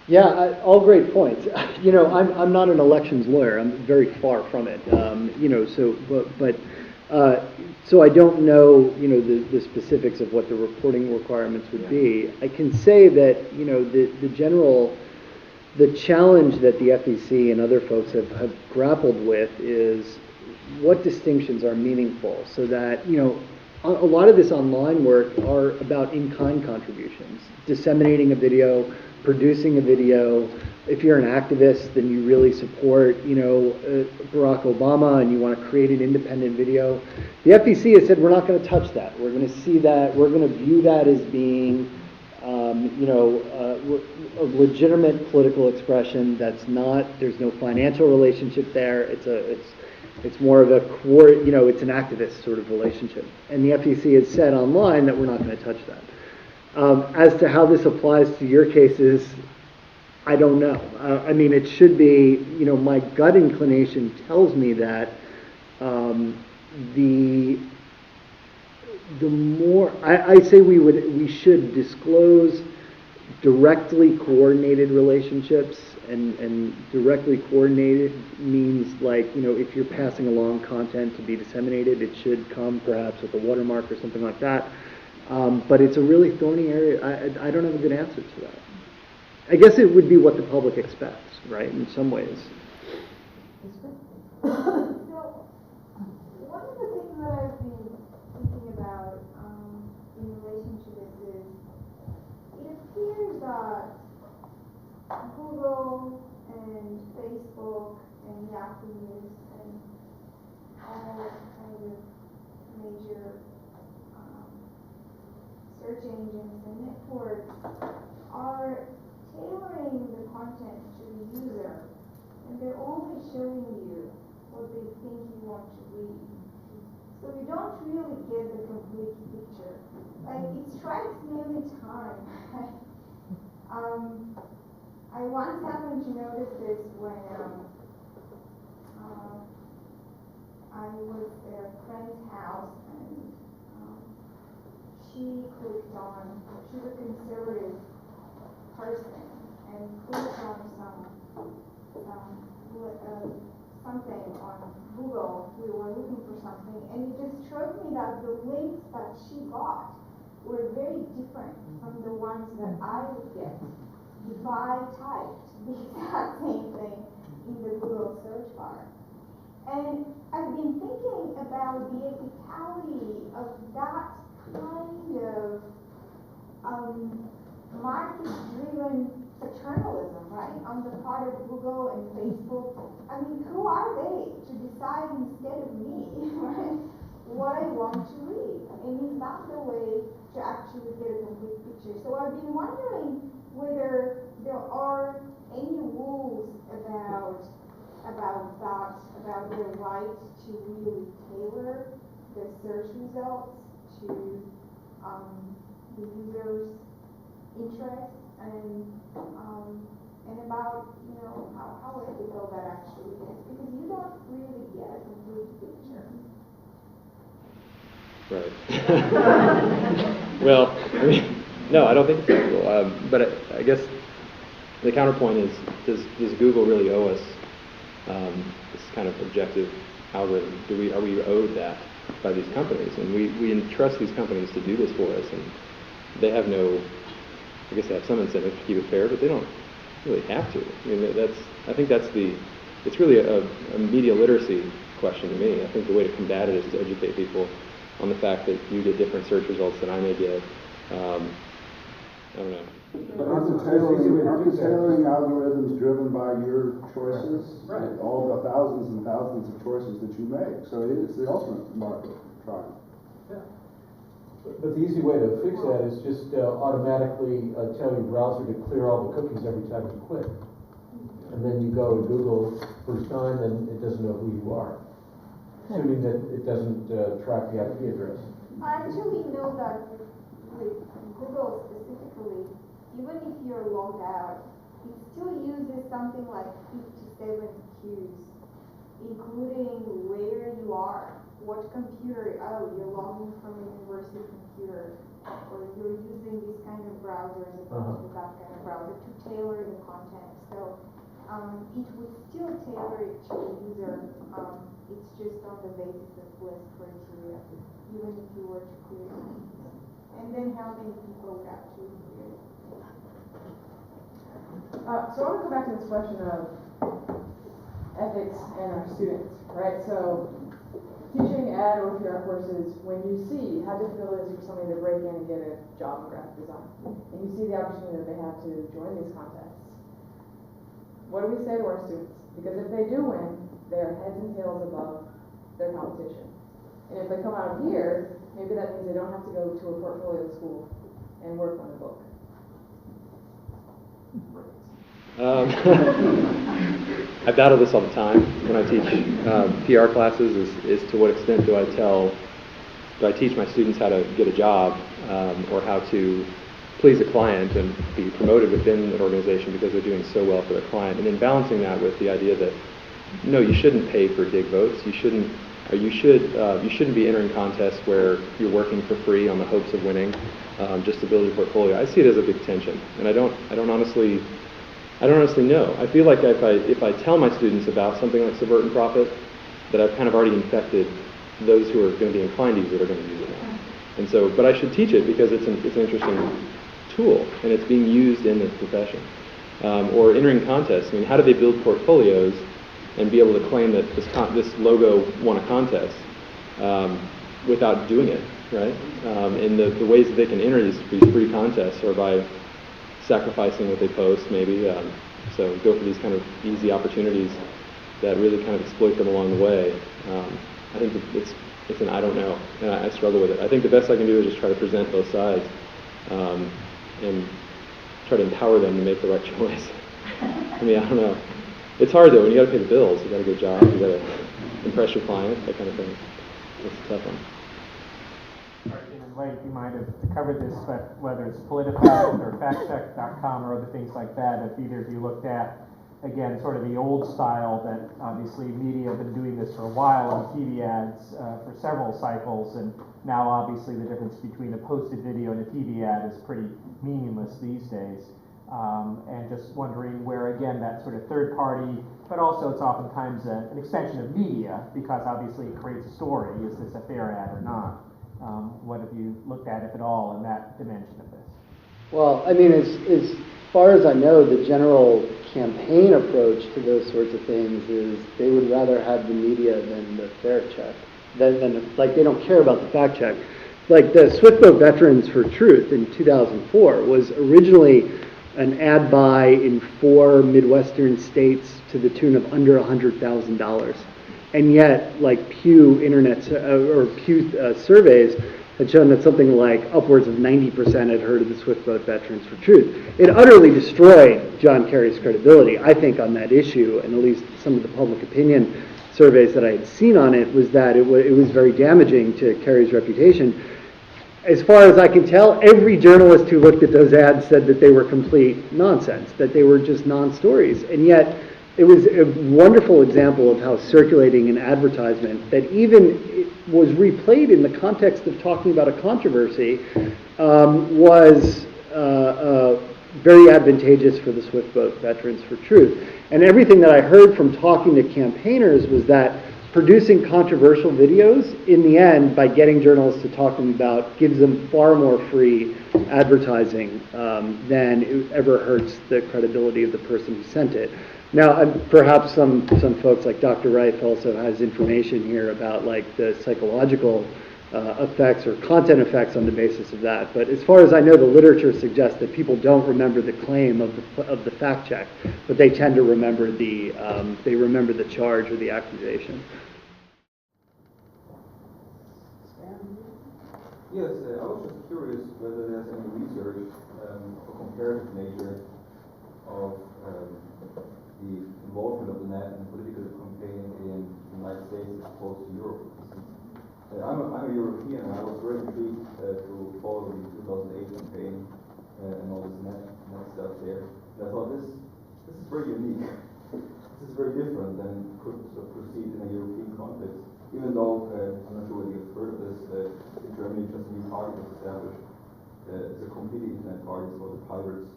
Yeah, all great points. You know, I'm not an elections lawyer. I'm very far from it. You know, so so I don't know, you know, the specifics of what the reporting requirements would be. I can say that, you know, the challenge that the FEC and other folks have grappled with is what distinctions are meaningful, so that, you know, a lot of this online work are about in-kind contributions, disseminating a video, producing a video. If you're an activist, then you really support, you know, Barack Obama, and you want to create an independent video. The FEC has said we're not going to touch that. We're going to see that. We're going to view that as being, you know, a legitimate political expression. That's not. There's no financial relationship there. It's more of a you know, it's an activist sort of relationship. And the FEC has said online that we're not going to touch that. As to how this applies to your cases, I don't know. I mean, it should be, you know, my gut inclination tells me that the more, I say we should disclose directly coordinated relationships, and directly coordinated means, like, you know, if you're passing along content to be disseminated, it should come perhaps with a watermark or something like that. But it's a really thorny area. I don't have a good answer to that. I guess it would be what the public expects, right, in some ways. So, one of the things that I've been thinking about in relation to this is, it appears that Google and Facebook and Yahoo News and all kind of major search engines and networks are tailoring the content to the user, and they're only showing you what they think you want to read. So you don't really get the complete picture. Like, it strikes me every time. I once happened to notice this when I was at a friend's house, and she's a conservative person, and clicked on something on Google. We were looking for something, and it just struck me that the links that she got were very different from the ones that I would get if I typed the exact same thing in the Google search bar. And I've been thinking about the ethicality of that kind of market-driven paternalism, right, on the part of Google and Facebook. I mean, who are they to decide instead of me, right, what I want to read? And is that the way to actually get a complete picture? So I've been wondering whether there are any rules about that, about the right to really tailor the search results to the user's interest, and about, you know, how ethical that actually is, because you don't really get a complete picture. Right. Well, I mean, No, I don't think it's ethical. But I guess the counterpoint is, does Google really owe us this kind of objective algorithm? Are we owed that by these companies? And we entrust these companies to do this for us, and they have no, I guess they have some incentive to keep it fair, but they don't really have to. I mean, it's really a media literacy question to me. I think the way to combat it is to educate people on the fact that you get different search results than I may get. I don't know. Aren't the tailoring algorithms driven by your choices? Right. All the thousands and thousands of choices that you make. So it's the ultimate market trial. Yeah. But the easy way to fix that is just automatically tell your browser to clear all the cookies every time you click. And then you go to Google first time and it doesn't know who you are, assuming that it doesn't track the IP address. I actually know that with Google specifically, even if you're logged out, it still uses something like 57 cues, including where you are, what computer, you're logging from a university computer, or you're using this kind of browser as opposed to that kind of browser to tailor the content. So it would still tailor it to the user. It's just on the basis of list criteria, even if you were to clear it. And then how many people would actually clear it? So I want to go back to this question of ethics and our students, right? So teaching ed or PR courses, when you see how difficult it is for somebody to break in and get a job in graphic design, and you see the opportunity that they have to join these contests, what do we say to our students? Because if they do win, they are heads and tails above their competition. And if they come out of here, maybe that means they don't have to go to a portfolio school and work on a book. I battle this all the time when I teach PR classes, is to what extent do I teach my students how to get a job or how to please a client and be promoted within an organization because they're doing so well for their client, and then balancing that with the idea that no, you shouldn't pay for dig votes. You shouldn't be entering contests where you're working for free on the hopes of winning just to build your portfolio. I see it as a big tension, and I don't honestly know. I feel like if I tell my students about something like Subvert and Profit, that I've kind of already infected those who are going to be inclined to use it are going to use it now. And so, but I should teach it because it's an interesting tool and it's being used in this profession. Or entering contests. I mean, how do they build portfolios and be able to claim that this logo won a contest without doing it, right? And the ways that they can enter these free contests are by sacrificing what they post, maybe. So go for these kind of easy opportunities that really kind of exploit them along the way. I think it's an I don't know, and I struggle with it. I think the best I can do is just try to present both sides and try to empower them to make the right choice. I mean, I don't know. It's hard though when you got to pay the bills. You got to get a job. You got to impress your client. That kind of thing. It's a tough one. Late, you might have covered this, but whether it's PolitiFact or FactCheck.com or other things like that, if either of you looked at, again, sort of the old style that obviously media have been doing this for a while on TV ads for several cycles, and now obviously the difference between a posted video and a TV ad is pretty meaningless these days. And just wondering where, again, that sort of third party, but also it's oftentimes an extension of media, because obviously it creates a story. Is this a fair ad or not? What have you looked at, if at all, in that dimension of this? Well, I mean, as far as I know, the general campaign approach to those sorts of things is they would rather have the media than the fact check. Like, they don't care about the fact check. Like, the Swiftboat Veterans for Truth in 2004 was originally an ad buy in 4 Midwestern states to the tune of under $100,000. And yet, like Pew surveys had shown that something like upwards of 90% had heard of the Swiftboat Veterans for Truth. It utterly destroyed John Kerry's credibility, I think, on that issue, and at least some of the public opinion surveys that I had seen on it was that it was very damaging to Kerry's reputation. As far as I can tell, every journalist who looked at those ads said that they were complete nonsense, that they were just non-stories, and yet it was a wonderful example of how circulating an advertisement that even was replayed in the context of talking about a controversy was very advantageous for the Swiftboat Veterans for Truth. And everything that I heard from talking to campaigners was that producing controversial videos, in the end, by getting journalists to talk to them about, gives them far more free advertising than it ever hurts the credibility of the person who sent it. Now, perhaps some folks like Dr. Reif also has information here about like the psychological effects or content effects on the basis of that. But as far as I know, the literature suggests that people don't remember the claim of the fact check, but they tend to remember the charge or the accusation. Yes, I was just curious whether there's any research of a comparative nature of the involvement of the net in political campaigning in the United States as opposed to Europe. I'm a European, and I was very intrigued to follow the 2008 campaign and all this net stuff there. And I thought this is very unique. This is very different than could sort of proceed in a European context. Even though I'm not sure whether you've heard of this, in Germany just a new party was established. It's a completely internet party, it's called the Pirates.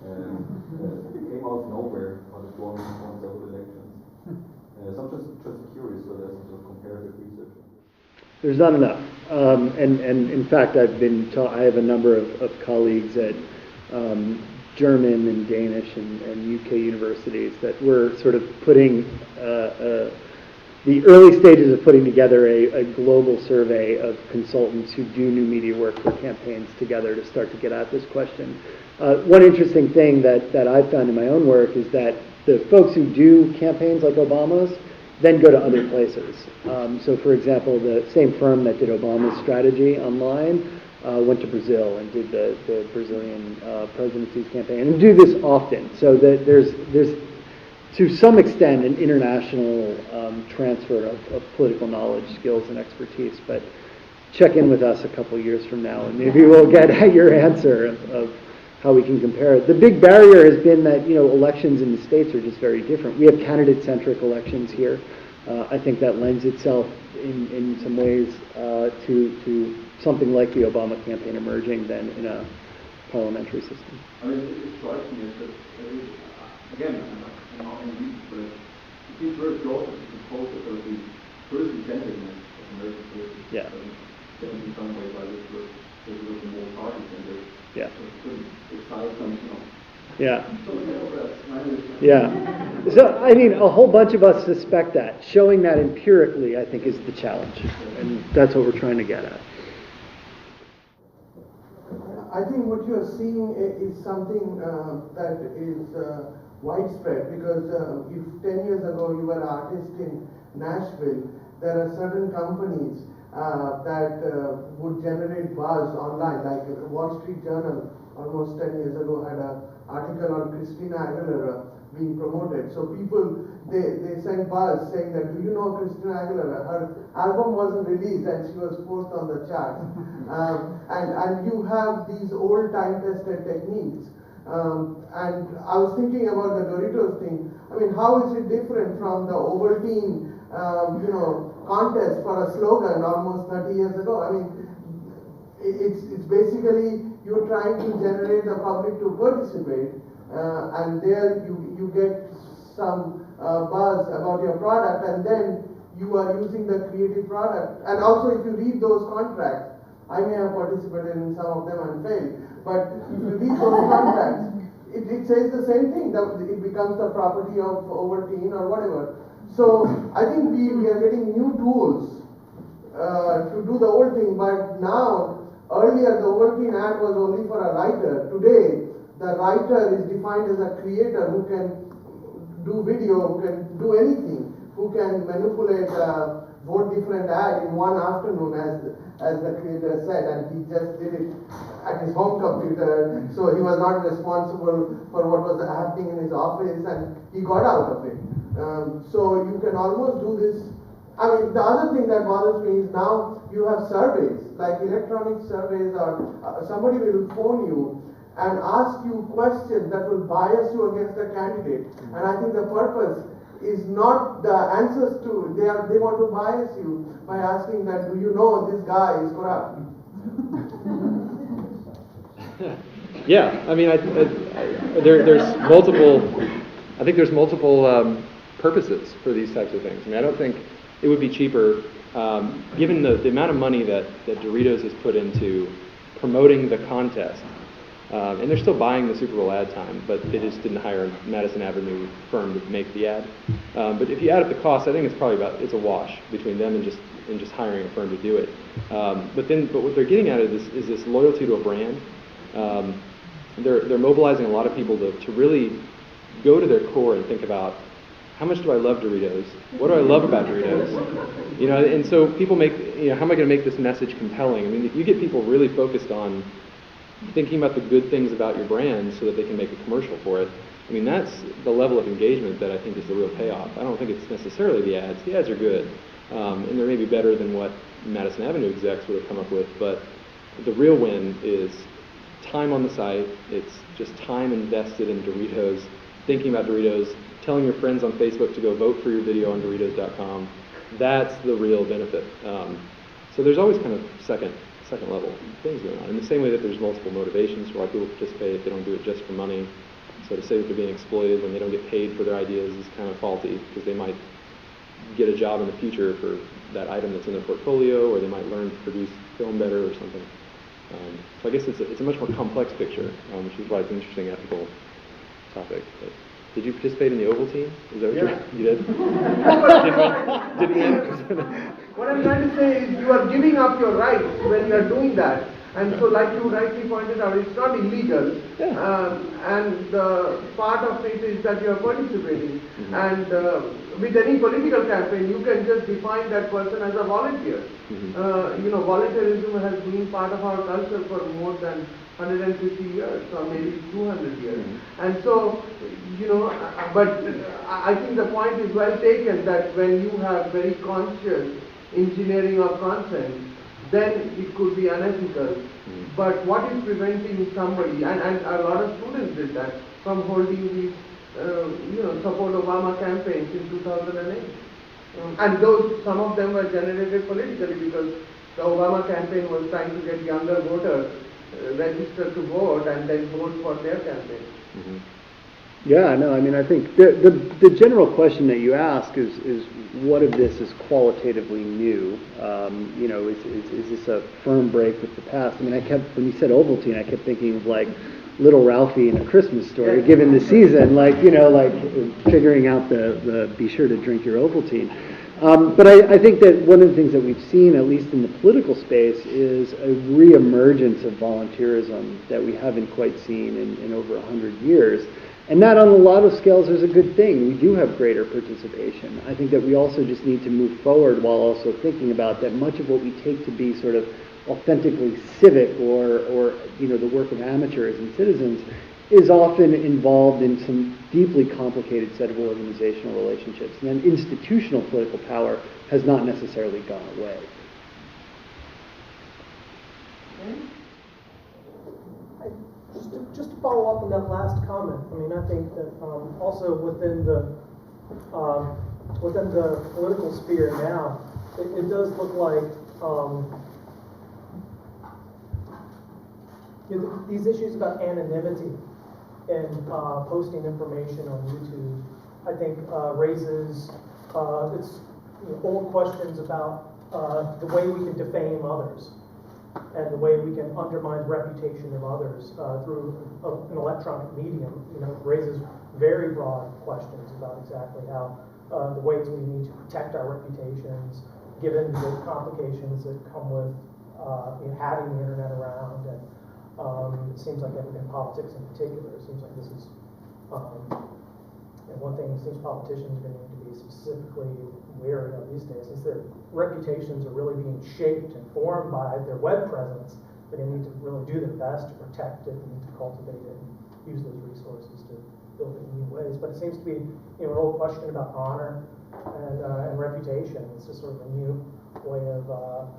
It came out of nowhere on the won several elections. So I'm just curious whether there's some sort of comparative research. There's not enough, and in fact, I have a number of colleagues at German and Danish and UK universities that were sort of putting the early stages of putting together a global survey of consultants who do new media work for campaigns together to start to get at this question. One interesting thing that I've found in my own work is that the folks who do campaigns like Obama's then go to other places. So for example, the same firm that did Obama's strategy online went to Brazil and did the Brazilian presidency's campaign, and do this often. So that there's to some extent an international transfer of political knowledge, skills, and expertise. But check in with us a couple years from now, and maybe we'll get at your answer of how we can compare it. The big barrier has been that, you know, elections in the States are just very different. We have candidate-centric elections here. I think that lends itself in some ways to something like the Obama campaign emerging than in a parliamentary system. I mean, it strikes me as that, again, I'm not in reach, but it seems very plausible to suppose that there would be first incentiveness of American citizens. Yeah. In some ways, like this, but there's a little more parties than there's. Yeah. Yeah. Yeah. So, I mean, a whole bunch of us suspect that. Showing that empirically, I think, is the challenge. And that's what we're trying to get at. I think what you are seeing is something that is widespread, because if 10 years ago you were an artist in Nashville, there are certain companies that would generate buzz online, like Wall Street Journal almost 10 years ago had an article on Christina Aguilera being promoted. So people, they sent buzz saying that, do you know Christina Aguilera? Her album wasn't released and she was forced on the charts. And you have these old time-tested techniques. And I was thinking about the Doritos thing. I mean, how is it different from the Ovaltine, contest for a slogan almost 30 years ago? I mean, it's basically you're trying to generate the public to participate, and there you get some buzz about your product, and then you are using the creative product. And also, if you read those contracts, I may have participated in some of them and failed, but if you read those contracts, it says the same thing, that it becomes the property of Ovaltine or whatever. So I think we are getting new tools to do the old thing, but now, earlier the Ovaltine ad was only for a writer. Today, the writer is defined as a creator who can do video, who can do anything, who can manipulate vote different ad in one afternoon, as the creator said, and he just did it at his home computer, so he was not responsible for what was happening in his office, and he got out of it. So you can almost do this. I mean, the other thing that bothers me is now you have surveys, like electronic surveys, or somebody will phone you and ask you questions that will bias you against the candidate. And I think the purpose is not the answers to, they want to bias you by asking that, do you know this guy is corrupt? Yeah, I mean, there's multiple. I think there's multiple purposes for these types of things. I mean, I don't think it would be cheaper, given the amount of money that Doritos has put into promoting the contest. And they're still buying the Super Bowl ad time, but they just didn't hire a Madison Avenue firm to make the ad. But if you add up the cost, I think it's probably it's a wash between them and just hiring a firm to do it. But what they're getting at is this loyalty to a brand. They're mobilizing a lot of people to really go to their core and think about, how much do I love Doritos? What do I love about Doritos? You know, and so people make, you know, how am I going to make this message compelling? I mean, if you get people really focused on thinking about the good things about your brand so that they can make a commercial for it, I mean, that's the level of engagement that I think is the real payoff. I don't think it's necessarily the ads. The ads are good, and they're maybe better than what Madison Avenue execs would have come up with, but the real win is time on the site. It's just time invested in Doritos, thinking about Doritos, telling your friends on Facebook to go vote for your video on Doritos.com. That's the real benefit. So there's always kind of second level things going on. In the same way that there's multiple motivations for why people participate if they don't do it just for money. So to say that they're being exploited when they don't get paid for their ideas is kind of faulty, because they might get a job in the future for that item that's in their portfolio, or they might learn to produce film better or something. So I guess it's a much more complex picture, which is why it's an interesting ethical topic. But did you participate in the Oval team? Is that what you did? Didn't win? What I'm trying to say is you are giving up your rights when you are doing that. And so, like you rightly pointed out, it's not illegal. And part of it is that you are participating. Mm-hmm. And with any political campaign, you can just define that person as a volunteer. Mm-hmm. You know, volunteerism has been part of our culture for more than 150 years, or maybe 200 years. Mm-hmm. And so, you know, but I think the point is well taken, that when you have very conscious engineering of content, then it could be unethical. Mm. But what is preventing somebody, and a lot of students did that, from holding these, you know, support Obama campaigns in 2008. And those, some of them were generated politically, because the Obama campaign was trying to get younger voters registered to vote and then vote for their campaign. Mm-hmm. Yeah, no, I mean, I think the general question that you ask is what of this is qualitatively new? You know, is this a firm break with the past? I mean, when you said Ovaltine, I kept thinking of like Little Ralphie in A Christmas Story, given the season, like, you know, like figuring out the be sure to drink your Ovaltine. But I think that one of the things that we've seen, at least in the political space, is a reemergence of volunteerism that we haven't quite seen in over 100 years. And that, on a lot of scales, is a good thing. We do have greater participation. I think that we also just need to move forward while also thinking about that much of what we take to be sort of authentically civic, or you know, the work of amateurs and citizens, is often involved in some deeply complicated set of organizational relationships. And then institutional political power has not necessarily gone away. Just to follow up on that last comment, I mean, I think that also within the political sphere now, it does look like you know, these issues about anonymity and posting information on YouTube, I think raises it's, you know, old questions about the way we can defame others, and the way we can undermine the reputation of others through an electronic medium. You know, raises very broad questions about exactly how the ways we need to protect our reputations, given the complications that come with you know, having the internet around. And it seems like in politics in particular, it seems like this is and one thing it seems politicians are going to need to be specifically wary of these days is their reputations are really being shaped and formed by their web presence. They're going to need to really do their best to protect it and to cultivate it and use those resources to build it in new ways. But it seems to be, you know, an old question about honor and reputation. It's just sort of a new way of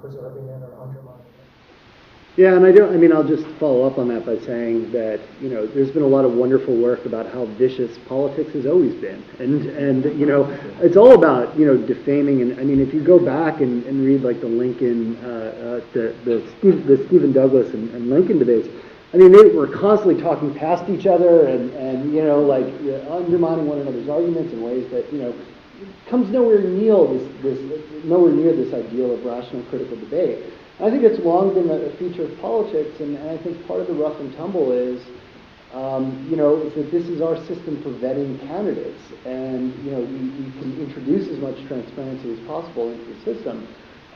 preserving it or undermining it. Yeah, and I'll just follow up on that by saying that, you know, there's been a lot of wonderful work about how vicious politics has always been. And you know, it's all about, you know, defaming. And I mean, if you go back and read like the Lincoln, the Stephen Douglas and Lincoln debates, I mean, they were constantly talking past each other and you know, like undermining one another's arguments in ways that, you know, comes nowhere near this ideal of rational critical debate. And I think it's long been a feature of politics, and I think part of the rough and tumble is, you know, is that this is our system for vetting candidates, and you know, we can introduce as much transparency as possible into the system,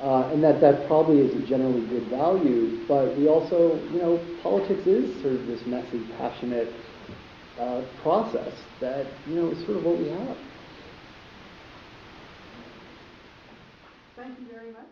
and that probably is a generally good value. But we also, you know, politics is sort of this messy, passionate process that, you know, is sort of what we have. Thank you very much.